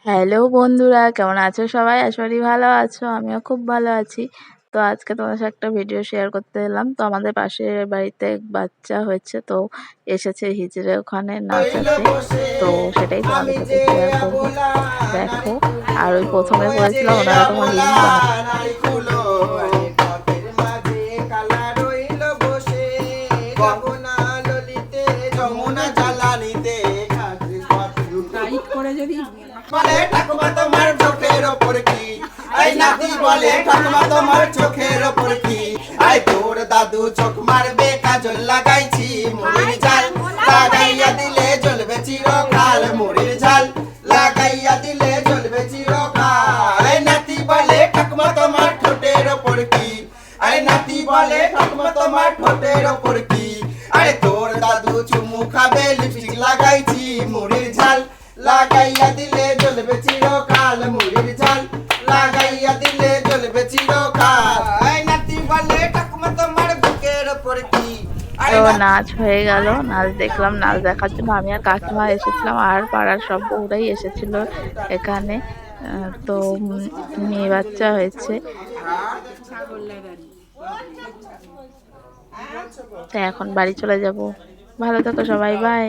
Hello বন্ধুরা, কেমন আছো সবাই? আশা করি ভালো আছো। আমিও খুব ভালো আছি। তো আজকে তোমাদের সাথে একটা ভিডিও শেয়ার করতে এলাম। তো আমাদের পাশের বাড়িতে এক বাচ্চা হয়েছে, তো এসেছে হিজড়ে ওখানে নাচ আছে। তো সেটাই তোমাদের সাথে শেয়ার করব। দেখো, আর ওই প্রথমে করেছিলাম, ওনারা তখন রিলস বানা। বলে ঠাকুমা তোমার চোখের ওপর কি, এই নাতি বলে ঠাকুমা তোমার চোখের ওপর কি, আই তোর দাদু চোখ মারবে কাজল লাগাইছি মুড়ির ঝাল লাগাইয়া দিলে জ্বলবে চিরকাল, মুড়ির ঝাল লাগাইয়া দিলে জ্বলবে চিরকাল। এই নাতি বলে ঠাকুমা তোমার ঠোঁটের ওপর কি, এই নাতি বলে ঠাকুমা তোমার ঠোঁটের ওপর কি, আরে তোর দাদু চুমু খাবে লিপস্টিক লাগাইছি মুড়ির ঝাল লাগাইয়া দিলে জ্বলবে চিরকাল, মুড়ির ঝাল লাগাইয়া দিলে জ্বলবে চিরকাল। এই নাতি বলে ঠাকুমা তোমার বুকের ওপর কি। তো নাচ হয়ে গেল, নাচ দেখলাম। নাচ দেখার জন্য আমি আর কাকিমা এসেছিলাম, আর পাড়ার সব বউরাই এসেছিল এখানে। তো মেয়ে বাচ্চা হয়েছে। তো এখন বাড়ি চলে যাব। ভালো থেকো সবাই, বাই।